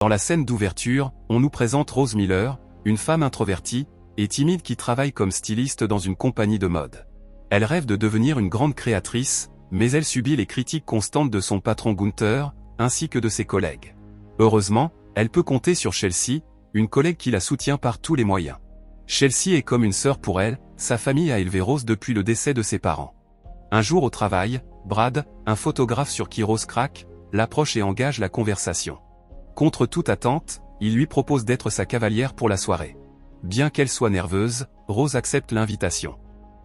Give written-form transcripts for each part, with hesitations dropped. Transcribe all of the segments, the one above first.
Dans la scène d'ouverture, on nous présente Rose Miller, une femme introvertie et timide qui travaille comme styliste dans une compagnie de mode. Elle rêve de devenir une grande créatrice, mais elle subit les critiques constantes de son patron Gunther, ainsi que de ses collègues. Heureusement, elle peut compter sur Chelsea, une collègue qui la soutient par tous les moyens. Chelsea est comme une sœur pour elle, sa famille a élevé Rose depuis le décès de ses parents. Un jour au travail, Brad, un photographe sur qui Rose craque, l'approche et engage la conversation. Contre toute attente, il lui propose d'être sa cavalière pour la soirée. Bien qu'elle soit nerveuse, Rose accepte l'invitation.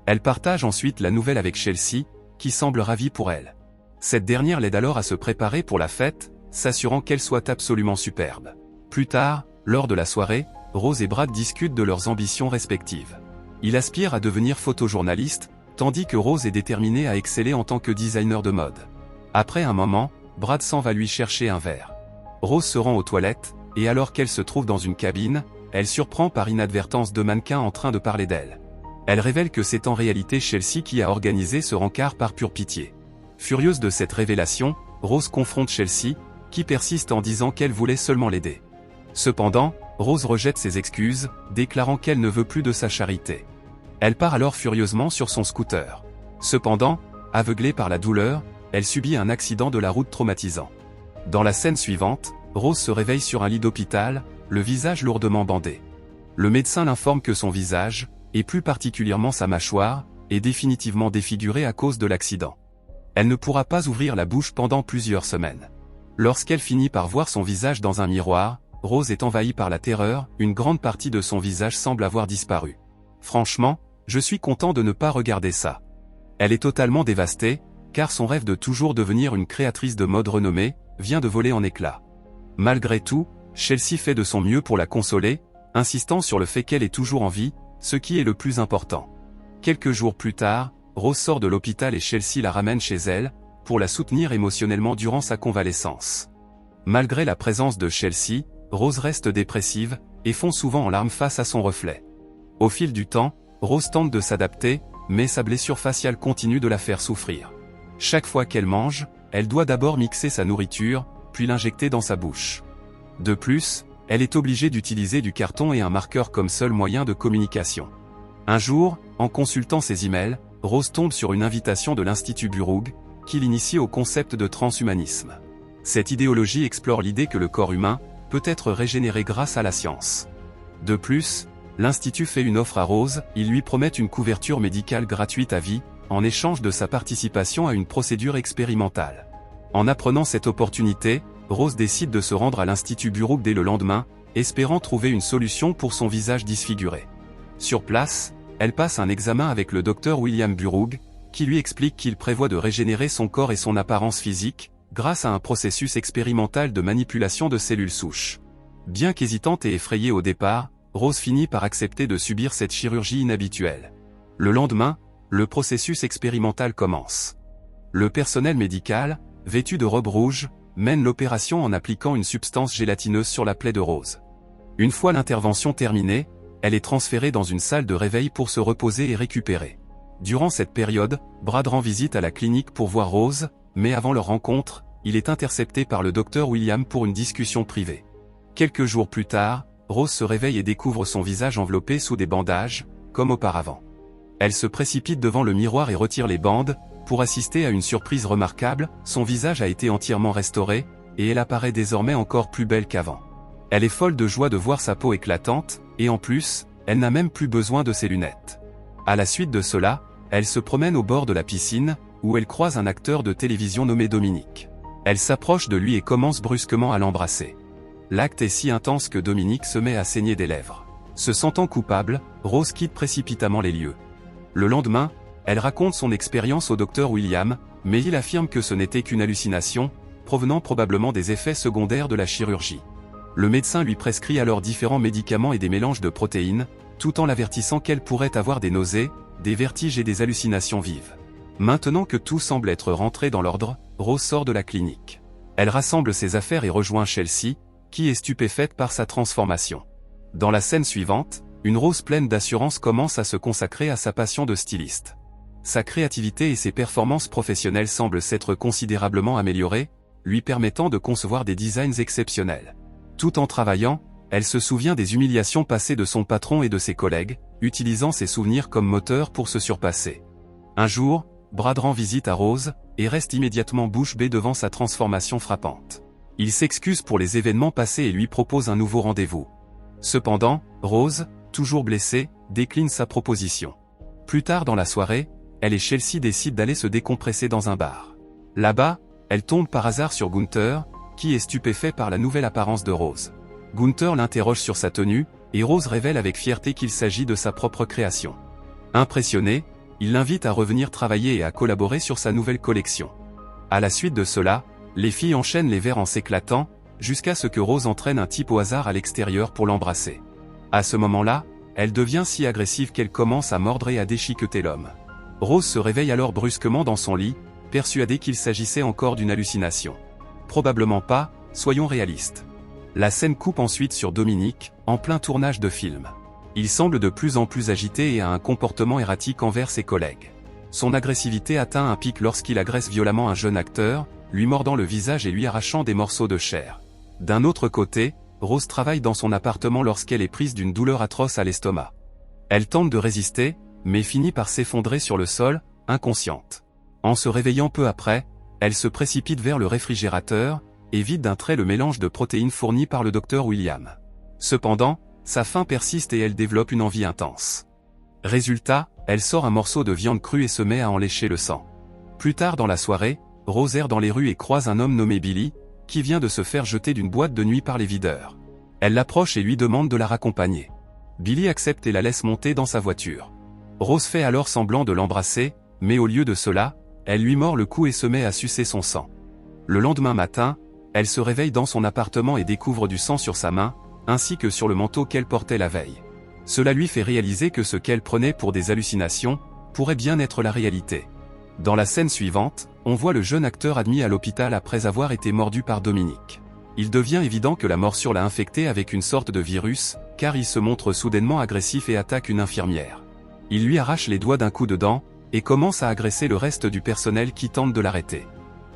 Elle partage ensuite la nouvelle avec Chelsea, qui semble ravie pour elle. Cette dernière l'aide alors à se préparer pour la fête, s'assurant qu'elle soit absolument superbe. Plus tard, lors de la soirée, Rose et Brad discutent de leurs ambitions respectives. Il aspire à devenir photojournaliste, tandis que Rose est déterminée à exceller en tant que designer de mode. Après un moment, Brad s'en va lui chercher un verre. Rose se rend aux toilettes, et alors qu'elle se trouve dans une cabine, elle surprend par inadvertance deux mannequins en train de parler d'elle. Elle révèle que c'est en réalité Chelsea qui a organisé ce rencard par pure pitié. Furieuse de cette révélation, Rose confronte Chelsea, qui persiste en disant qu'elle voulait seulement l'aider. Cependant, Rose rejette ses excuses, déclarant qu'elle ne veut plus de sa charité. Elle part alors furieusement sur son scooter. Cependant, aveuglée par la douleur, elle subit un accident de la route traumatisant. Dans la scène suivante, Rose se réveille sur un lit d'hôpital, le visage lourdement bandé. Le médecin l'informe que son visage, et plus particulièrement sa mâchoire, est définitivement défiguré à cause de l'accident. Elle ne pourra pas ouvrir la bouche pendant plusieurs semaines. Lorsqu'elle finit par voir son visage dans un miroir, Rose est envahie par la terreur, une grande partie de son visage semble avoir disparu. Franchement, je suis content de ne pas regarder ça. Elle est totalement dévastée, car son rêve de toujours devenir une créatrice de mode renommée, vient de voler en éclats. Malgré tout, Chelsea fait de son mieux pour la consoler, insistant sur le fait qu'elle est toujours en vie, ce qui est le plus important. Quelques jours plus tard, Rose sort de l'hôpital et Chelsea la ramène chez elle, pour la soutenir émotionnellement durant sa convalescence. Malgré la présence de Chelsea, Rose reste dépressive, et fond souvent en larmes face à son reflet. Au fil du temps, Rose tente de s'adapter, mais sa blessure faciale continue de la faire souffrir. Chaque fois qu'elle mange, elle doit d'abord mixer sa nourriture, puis l'injecter dans sa bouche. De plus, elle est obligée d'utiliser du carton et un marqueur comme seul moyen de communication. Un jour, en consultant ses emails, Rose tombe sur une invitation de l'Institut Burroughs, qui l'initie au concept de transhumanisme. Cette idéologie explore l'idée que le corps humain peut être régénéré grâce à la science. De plus, l'Institut fait une offre à Rose, ils lui promettent une couverture médicale gratuite à vie, en échange de sa participation à une procédure expérimentale. En apprenant cette opportunité, Rose décide de se rendre à l'Institut Burroughs dès le lendemain, espérant trouver une solution pour son visage disfiguré. Sur place, elle passe un examen avec le docteur William Burroughs, qui lui explique qu'il prévoit de régénérer son corps et son apparence physique, grâce à un processus expérimental de manipulation de cellules souches. Bien qu'hésitante et effrayée au départ, Rose finit par accepter de subir cette chirurgie inhabituelle. Le lendemain, le processus expérimental commence. Le personnel médical, vêtu de robe rouge, mène l'opération en appliquant une substance gélatineuse sur la plaie de Rose. Une fois l'intervention terminée, elle est transférée dans une salle de réveil pour se reposer et récupérer. Durant cette période, Brad rend visite à la clinique pour voir Rose, mais avant leur rencontre, il est intercepté par le docteur William pour une discussion privée. Quelques jours plus tard, Rose se réveille et découvre son visage enveloppé sous des bandages, comme auparavant. Elle se précipite devant le miroir et retire les bandes, pour assister à une surprise remarquable, son visage a été entièrement restauré, et elle apparaît désormais encore plus belle qu'avant. Elle est folle de joie de voir sa peau éclatante, et en plus, elle n'a même plus besoin de ses lunettes. À la suite de cela, elle se promène au bord de la piscine, où elle croise un acteur de télévision nommé Dominique. Elle s'approche de lui et commence brusquement à l'embrasser. L'acte est si intense que Dominique se met à saigner des lèvres. Se sentant coupable, Rose quitte précipitamment les lieux. Le lendemain, elle raconte son expérience au docteur William, mais il affirme que ce n'était qu'une hallucination, provenant probablement des effets secondaires de la chirurgie. Le médecin lui prescrit alors différents médicaments et des mélanges de protéines, tout en l'avertissant qu'elle pourrait avoir des nausées, des vertiges et des hallucinations vives. Maintenant que tout semble être rentré dans l'ordre, Rose sort de la clinique. Elle rassemble ses affaires et rejoint Chelsea, qui est stupéfaite par sa transformation. Dans la scène suivante, une Rose pleine d'assurance commence à se consacrer à sa passion de styliste. Sa créativité et ses performances professionnelles semblent s'être considérablement améliorées, lui permettant de concevoir des designs exceptionnels. Tout en travaillant, elle se souvient des humiliations passées de son patron et de ses collègues, utilisant ces souvenirs comme moteur pour se surpasser. Un jour, Brad rend visite à Rose, et reste immédiatement bouche bée devant sa transformation frappante. Il s'excuse pour les événements passés et lui propose un nouveau rendez-vous. Cependant, Rose, toujours blessée, décline sa proposition. Plus tard dans la soirée, elle et Chelsea décident d'aller se décompresser dans un bar. Là-bas, elle tombe par hasard sur Gunther, qui est stupéfait par la nouvelle apparence de Rose. Gunther l'interroge sur sa tenue, et Rose révèle avec fierté qu'il s'agit de sa propre création. Impressionné, il l'invite à revenir travailler et à collaborer sur sa nouvelle collection. À la suite de cela, les filles enchaînent les verres en s'éclatant, jusqu'à ce que Rose entraîne un type au hasard à l'extérieur pour l'embrasser. À ce moment-là, elle devient si agressive qu'elle commence à mordre et à déchiqueter l'homme. Rose se réveille alors brusquement dans son lit, persuadée qu'il s'agissait encore d'une hallucination. Probablement pas, soyons réalistes. La scène coupe ensuite sur Dominique, en plein tournage de film. Il semble de plus en plus agité et a un comportement erratique envers ses collègues. Son agressivité atteint un pic lorsqu'il agresse violemment un jeune acteur, lui mordant le visage et lui arrachant des morceaux de chair. D'un autre côté, Rose travaille dans son appartement lorsqu'elle est prise d'une douleur atroce à l'estomac. Elle tente de résister, mais finit par s'effondrer sur le sol, inconsciente. En se réveillant peu après, elle se précipite vers le réfrigérateur, et vide d'un trait le mélange de protéines fourni par le docteur William. Cependant, sa faim persiste et elle développe une envie intense. Résultat, elle sort un morceau de viande crue et se met à en lécher le sang. Plus tard dans la soirée, Rose erre dans les rues et croise un homme nommé Billy, qui vient de se faire jeter d'une boîte de nuit par les videurs. Elle l'approche et lui demande de la raccompagner. Billy accepte et la laisse monter dans sa voiture. Rose fait alors semblant de l'embrasser, mais au lieu de cela, elle lui mord le cou et se met à sucer son sang. Le lendemain matin, elle se réveille dans son appartement et découvre du sang sur sa main, ainsi que sur le manteau qu'elle portait la veille. Cela lui fait réaliser que ce qu'elle prenait pour des hallucinations, pourrait bien être la réalité. Dans la scène suivante, on voit le jeune acteur admis à l'hôpital après avoir été mordu par Dominique. Il devient évident que la morsure l'a infecté avec une sorte de virus, car il se montre soudainement agressif et attaque une infirmière. Il lui arrache les doigts d'un coup de dent, et commence à agresser le reste du personnel qui tente de l'arrêter.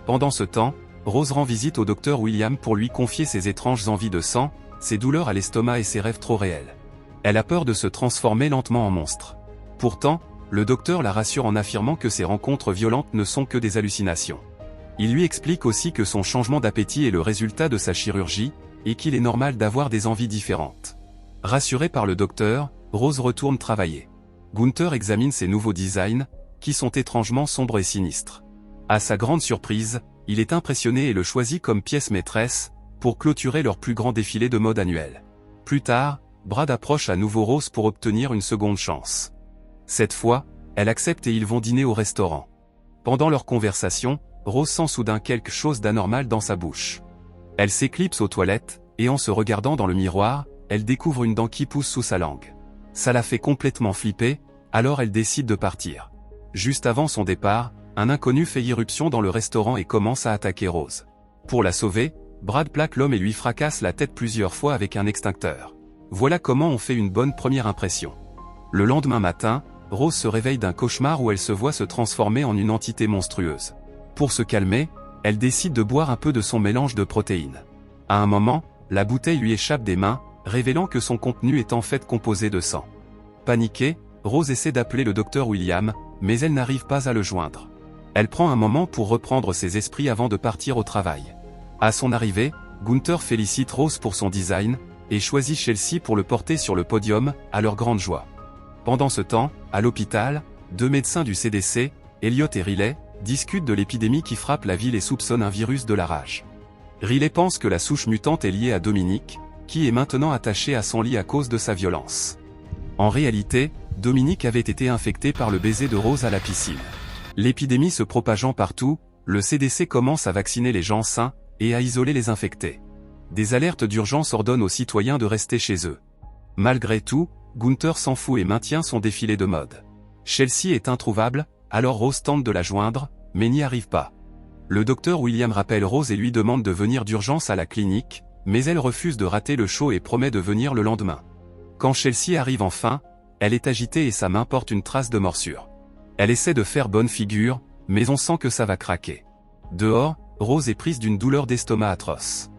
Pendant ce temps, Rose rend visite au docteur William pour lui confier ses étranges envies de sang, ses douleurs à l'estomac et ses rêves trop réels. Elle a peur de se transformer lentement en monstre. Pourtant, le docteur la rassure en affirmant que ces rencontres violentes ne sont que des hallucinations. Il lui explique aussi que son changement d'appétit est le résultat de sa chirurgie, et qu'il est normal d'avoir des envies différentes. Rassurée par le docteur, Rose retourne travailler. Gunther examine ses nouveaux designs, qui sont étrangement sombres et sinistres. À sa grande surprise, il est impressionné et le choisit comme pièce maîtresse, pour clôturer leur plus grand défilé de mode annuel. Plus tard, Brad approche à nouveau Rose pour obtenir une seconde chance. Cette fois, elle accepte et ils vont dîner au restaurant. Pendant leur conversation, Rose sent soudain quelque chose d'anormal dans sa bouche. Elle s'éclipse aux toilettes, et en se regardant dans le miroir, elle découvre une dent qui pousse sous sa langue. Ça la fait complètement flipper, alors elle décide de partir. Juste avant son départ, un inconnu fait irruption dans le restaurant et commence à attaquer Rose. Pour la sauver, Brad plaque l'homme et lui fracasse la tête plusieurs fois avec un extincteur. Voilà comment on fait une bonne première impression. Le lendemain matin, Rose se réveille d'un cauchemar où elle se voit se transformer en une entité monstrueuse. Pour se calmer, elle décide de boire un peu de son mélange de protéines. À un moment, la bouteille lui échappe des mains, révélant que son contenu est en fait composé de sang. Paniquée, Rose essaie d'appeler le docteur William, mais elle n'arrive pas à le joindre. Elle prend un moment pour reprendre ses esprits avant de partir au travail. À son arrivée, Gunther félicite Rose pour son design, et choisit Chelsea pour le porter sur le podium, à leur grande joie. Pendant ce temps, à l'hôpital, deux médecins du CDC, Elliot et Riley, discutent de l'épidémie qui frappe la ville et soupçonnent un virus de la rage. Riley pense que la souche mutante est liée à Dominique, qui est maintenant attaché à son lit à cause de sa violence. En réalité, Dominique avait été infecté par le baiser de Rose à la piscine. L'épidémie se propageant partout, le CDC commence à vacciner les gens sains, et à isoler les infectés. Des alertes d'urgence ordonnent aux citoyens de rester chez eux. Malgré tout, Gunther s'en fout et maintient son défilé de mode. Chelsea est introuvable, alors Rose tente de la joindre, mais n'y arrive pas. Le docteur William rappelle Rose et lui demande de venir d'urgence à la clinique, mais elle refuse de rater le show et promet de venir le lendemain. Quand Chelsea arrive enfin, elle est agitée et sa main porte une trace de morsure. Elle essaie de faire bonne figure, mais on sent que ça va craquer. Dehors, Rose est prise d'une douleur d'estomac atroce.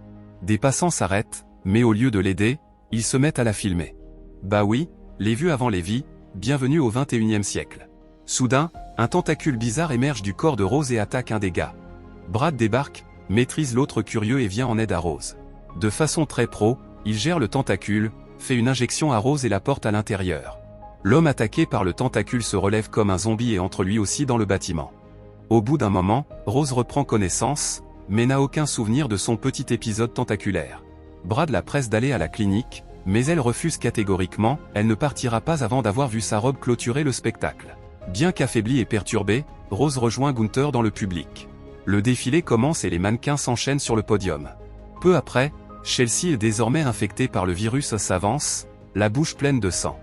Des passants s'arrêtent, Mais au lieu de l'aider, ils se mettent à la filmer. Bah oui, les vues avant les vies, bienvenue au 21e siècle. Soudain, un tentacule bizarre émerge du corps de Rose et attaque un des gars. Brad débarque, maîtrise l'autre curieux et vient en aide à Rose. De façon très pro, il gère le tentacule, fait une injection à Rose et la porte à l'intérieur. L'homme attaqué par le tentacule se relève comme un zombie et entre lui aussi dans le bâtiment. Au bout d'un moment, Rose reprend connaissance, mais n'a aucun souvenir de son petit épisode tentaculaire. Brad la presse d'aller à la clinique, mais elle refuse catégoriquement, elle ne partira pas avant d'avoir vu sa robe clôturer le spectacle. Bien qu'affaiblie et perturbée, Rose rejoint Gunther dans le public. Le défilé commence et les mannequins s'enchaînent sur le podium. Peu après, Chelsea est désormais infectée par le virus s'avance, la bouche pleine de sang.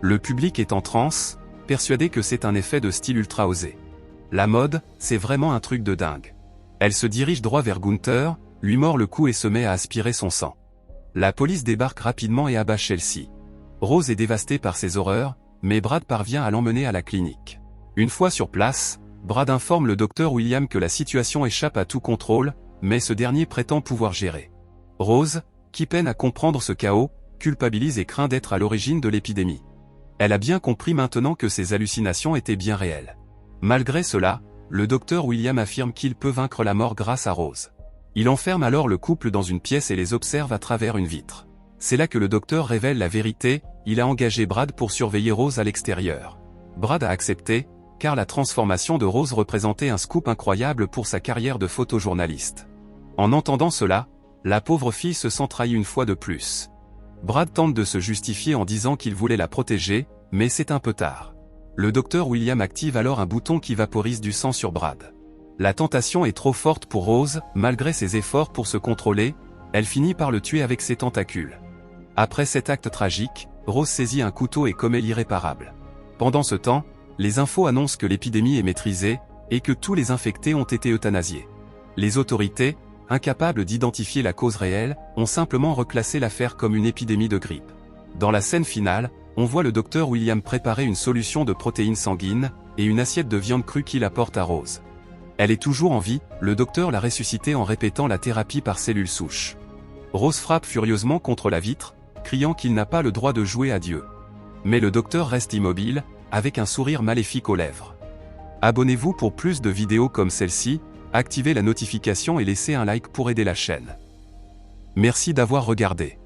Le public est en transe, persuadé que c'est un effet de style ultra osé. La mode, c'est vraiment un truc de dingue. Elle se dirige droit vers Gunther, lui mord le cou et se met à aspirer son sang. La police débarque rapidement et abat Chelsea. Rose est dévastée par ces horreurs, mais Brad parvient à l'emmener à la clinique. Une fois sur place, Brad informe le docteur William que la situation échappe à tout contrôle, mais ce dernier prétend pouvoir gérer. Rose, qui peine à comprendre ce chaos, culpabilise et craint d'être à l'origine de l'épidémie. Elle a bien compris maintenant que ses hallucinations étaient bien réelles. Malgré cela, le docteur William affirme qu'il peut vaincre la mort grâce à Rose. Il enferme alors le couple dans une pièce et les observe à travers une vitre. C'est là que le docteur révèle la vérité, il a engagé Brad pour surveiller Rose à l'extérieur. Brad a accepté, car la transformation de Rose représentait un scoop incroyable pour sa carrière de photojournaliste. En entendant cela, la pauvre fille se sent trahie une fois de plus. Brad tente de se justifier en disant qu'il voulait la protéger, mais c'est un peu tard. Le docteur William active alors un bouton qui vaporise du sang sur Brad. La tentation est trop forte pour Rose, malgré ses efforts pour se contrôler, elle finit par le tuer avec ses tentacules. Après cet acte tragique, Rose saisit un couteau et commet l'irréparable. Pendant ce temps, les infos annoncent que l'épidémie est maîtrisée, et que tous les infectés ont été euthanasiés. Les autorités, incapables d'identifier la cause réelle, ont simplement reclassé l'affaire comme une épidémie de grippe. Dans la scène finale, on voit le docteur William préparer une solution de protéines sanguines, et une assiette de viande crue qu'il apporte à Rose. Elle est toujours en vie, le docteur l'a ressuscitée en répétant la thérapie par cellules souches. Rose frappe furieusement contre la vitre, criant qu'il n'a pas le droit de jouer à Dieu. Mais le docteur reste immobile, avec un sourire maléfique aux lèvres. Abonnez-vous pour plus de vidéos comme celle-ci, activez la notification et laissez un like pour aider la chaîne. Merci d'avoir regardé.